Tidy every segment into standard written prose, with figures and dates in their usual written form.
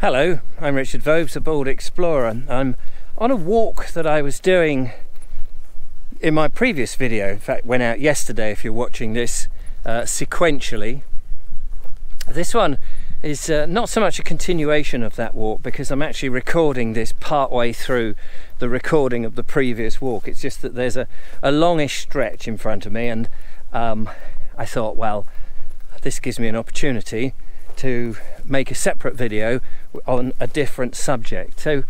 Hello, I'm Richard Vobes, a Bald Explorer. I'm on a walk that I was doing in my previous video. In fact, went out yesterday if you're watching this sequentially. This one is not so much a continuation of that walk because I'm actually recording this part way through the recording of the previous walk. It's just that there's a longish stretch in front of me, and I thought, well, this gives me an opportunity to make a separate video on a different subject. So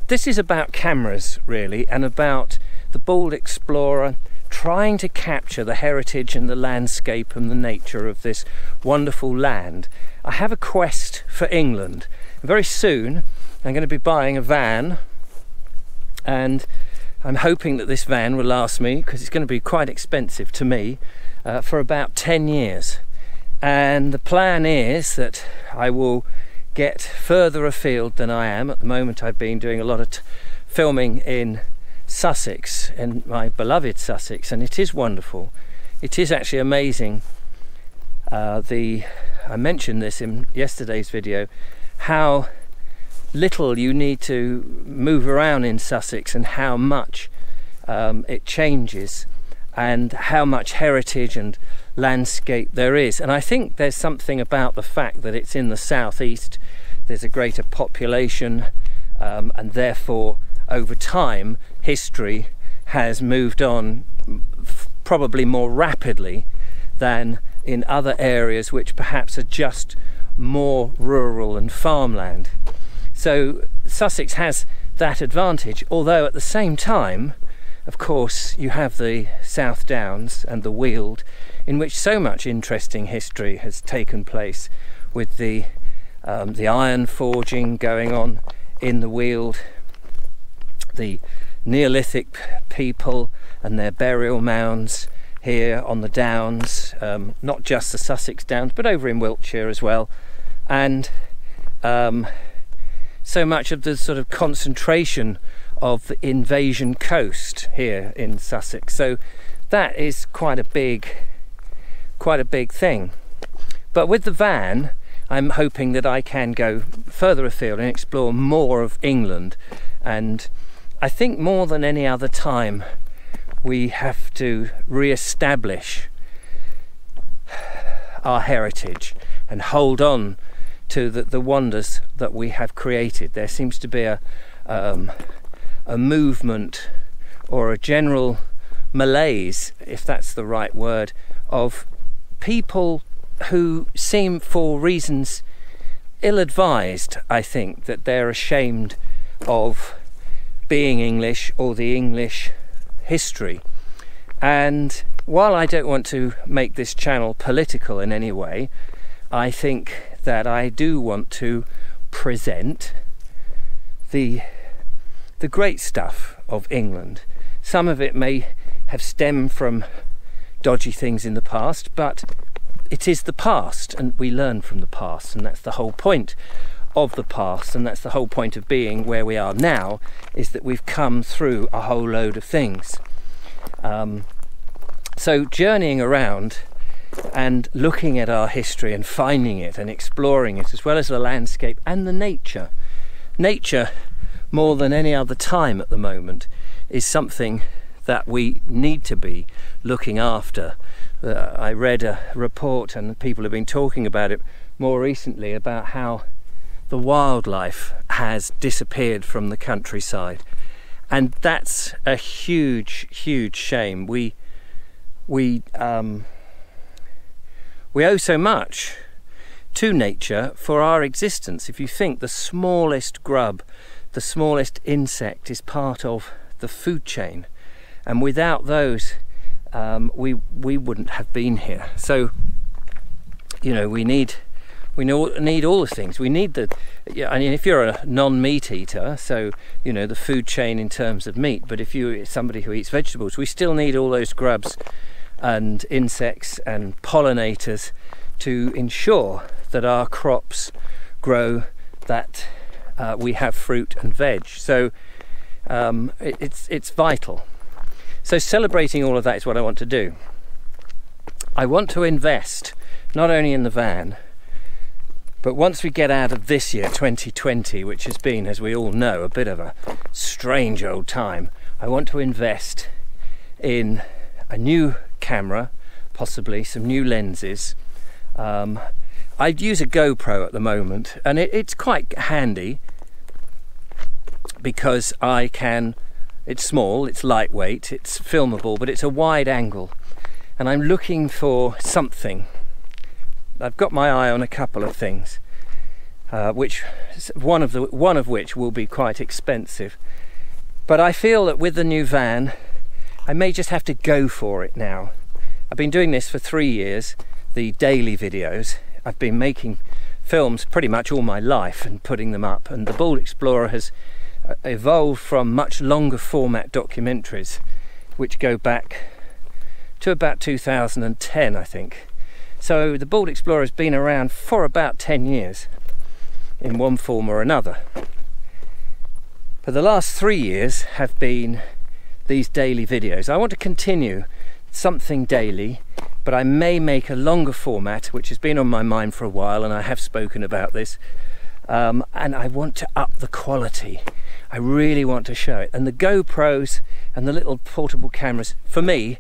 this is about cameras really, and about the Bald Explorer trying to capture the heritage and the landscape and the nature of this wonderful land. I have a quest for England. Very soon I'm going to be buying a van, and I'm hoping that this van will last me, because it's going to be quite expensive to me, for about 10 years. And the plan is that I will get further afield than I am. At the moment I've been doing a lot of filming in Sussex, in my beloved Sussex, and it is wonderful. It is actually amazing. I mentioned this in yesterday's video, how little you need to move around in Sussex and how much it changes, and how much heritage and landscape there is. And I think there's something about the fact that it's in the southeast. There's a greater population, and therefore over time history has moved on probably more rapidly than in other areas which perhaps are just more rural and farmland. So Sussex has that advantage, although at the same time, of course, you have the South Downs and the Weald, in which so much interesting history has taken place, with the iron forging going on in the Weald, the Neolithic people and their burial mounds here on the Downs, not just the Sussex Downs but over in Wiltshire as well, and so much of the sort of concentration of the invasion coast here in Sussex. So that is quite a big thing. But with the van, I'm hoping that I can go further afield and explore more of England. And I think more than any other time we have to re-establish our heritage and hold on to the wonders that we have created. There seems to be a movement, or a general malaise, if that's the right word, of people who seem, for reasons ill-advised, I think, that they're ashamed of being English or the English history. And while I don't want to make this channel political in any way, I think that I do want to present the great stuff of England. Some of it may have stemmed from dodgy things in the past, but it is the past, and we learn from the past, and that's the whole point of the past, and that's the whole point of being where we are now, is that we've come through a whole load of things. So journeying around and looking at our history and finding it and exploring it, as well as the landscape and the nature. Nature, more than any other time at the moment, is something that we need to be looking after. I read a report, and people have been talking about it more recently, about how the wildlife has disappeared from the countryside, and that's a huge shame. We owe so much to nature for our existence. If you think, the smallest grub, the smallest insect is part of the food chain, and without those we wouldn't have been here. So, you know, we need all the things. We need I mean, if you're a non-meat eater, so, you know, the food chain in terms of meat, but if you're somebody who eats vegetables, we still need all those grubs and insects and pollinators to ensure that our crops grow, that we have fruit and veg. So it's vital. So celebrating all of that is what I want to do. I want to invest not only in the van, But once we get out of this year, 2020, which has been, as we all know, a bit of a strange old time, I want to invest in a new camera, possibly some new lenses. I use a GoPro at the moment, and it's quite handy because it's small, it's lightweight, it's filmable, but it's a wide angle, and I'm looking for something. I've got my eye on a couple of things, which one of which will be quite expensive. But I feel that with the new van, I may just have to go for it now. I've been doing this for 3 years, the daily videos. I've been making films pretty much all my life and putting them up, and the Bald Explorer has evolved from much longer format documentaries, which go back to about 2010, I think. So the Bald Explorer has been around for about 10 years in one form or another. But the last 3 years have been these daily videos. I want to continue something daily, but I may make a longer format, which has been on my mind for a while, and I have spoken about this, and I want to up the quality. I really want to show it, and the GoPros and the little portable cameras, for me,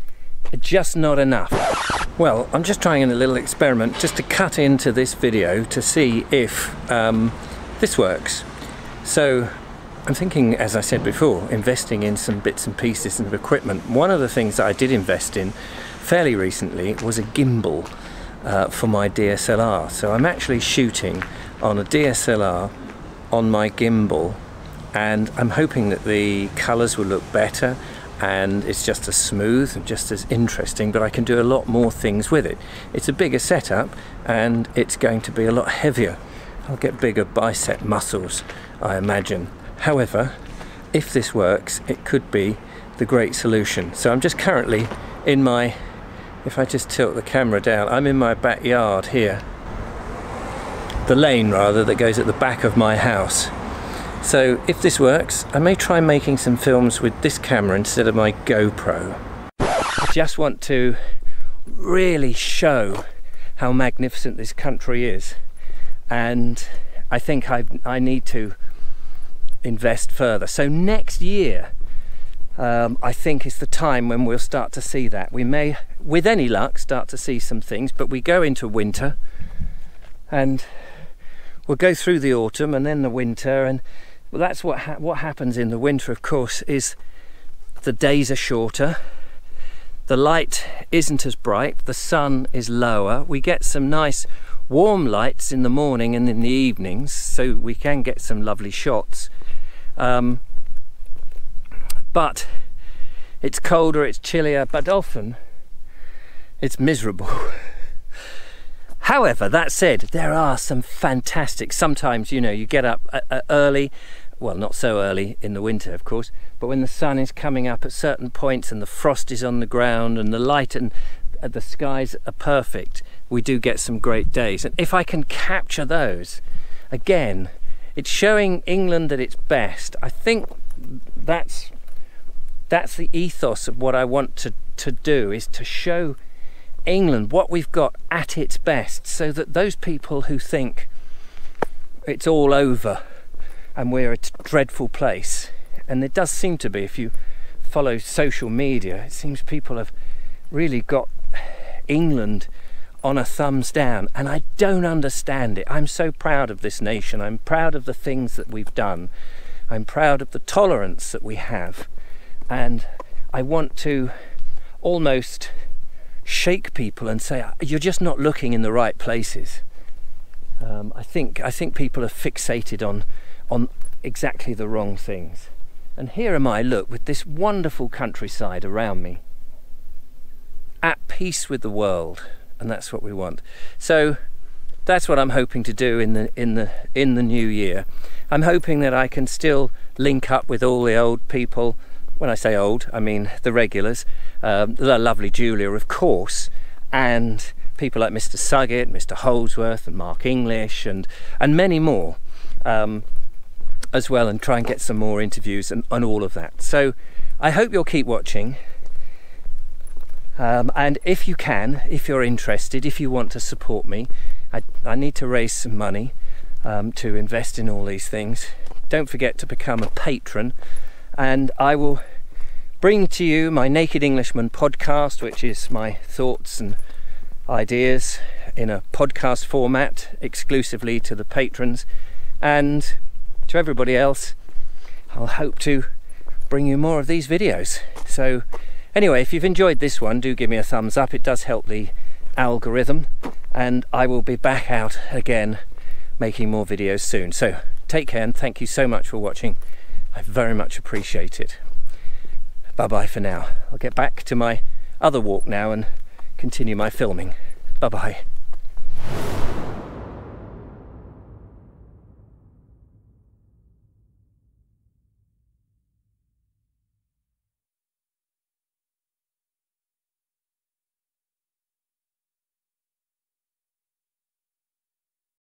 are just not enough. Well, I'm just trying a little experiment just to cut into this video to see if this works. So I'm thinking, as I said before, investing in some bits and pieces of equipment. One of the things that I did invest in fairly recently was a gimbal for my DSLR. So I'm actually shooting on a DSLR on my gimbal, and I'm hoping that the colours will look better and it's just as smooth and just as interesting, but I can do a lot more things with it. It's a bigger setup and it's going to be a lot heavier. I'll get bigger bicep muscles, I imagine. However, if this works, it could be the great solution. So I'm just currently in my, if I just tilt the camera down, I'm in my backyard here. The lane, rather, that goes at the back of my house. So if this works, I may try making some films with this camera instead of my GoPro. I just want to really show how magnificent this country is, and I think I need to invest further. So next year, I think is the time when we'll start to see that. We may, with any luck, start to see some things, but we go into winter, and we'll go through the autumn and then the winter, and well, that's what happens in the winter, of course, is the days are shorter, the light isn't as bright, the sun is lower, we get some nice warm lights in the morning and in the evenings, so we can get some lovely shots. But it's colder, it's chillier, but often it's miserable. However, that said, there are some fantastic, sometimes, you know, you get up early, well, not so early in the winter, of course, but when the sun is coming up at certain points and the frost is on the ground and the light and the skies are perfect, we do get some great days. And if I can capture those, again, it's showing England at its best. I think that's the ethos of what I want to do, is to show England what we've got at its best, so that those people who think it's all over and we're a dreadful place, and it does seem to be, if you follow social media, it seems people have really got England on a thumbs down, and I don't understand it. I'm so proud of this nation. I'm proud of the things that we've done. I'm proud of the tolerance that we have, and I want to almost shake people and say, you're just not looking in the right places. I think people are fixated on exactly the wrong things. And here am I, look, with this wonderful countryside around me, at peace with the world, and that's what we want. So that's what I'm hoping to do in the new year. I'm hoping that I can still link up with all the old people. When I say old, I mean the regulars, the lovely Julia, of course, and people like Mr. Suggett, Mr. Holdsworth, and Mark English, and many more as well, and try and get some more interviews and all of that. So I hope you'll keep watching, and if you can, if you're interested, if you want to support me, I need to raise some money to invest in all these things. Don't forget to become a patron, and I will bring to you my Naked Englishman podcast, which is my thoughts and ideas in a podcast format exclusively to the patrons, and to everybody else I'll hope to bring you more of these videos. So anyway, if you've enjoyed this one, do give me a thumbs up. It does help the algorithm, and I will be back out again making more videos soon. So take care, and thank you so much for watching. I very much appreciate it. Bye bye for now. I'll get back to my other walk now and continue my filming. Bye bye.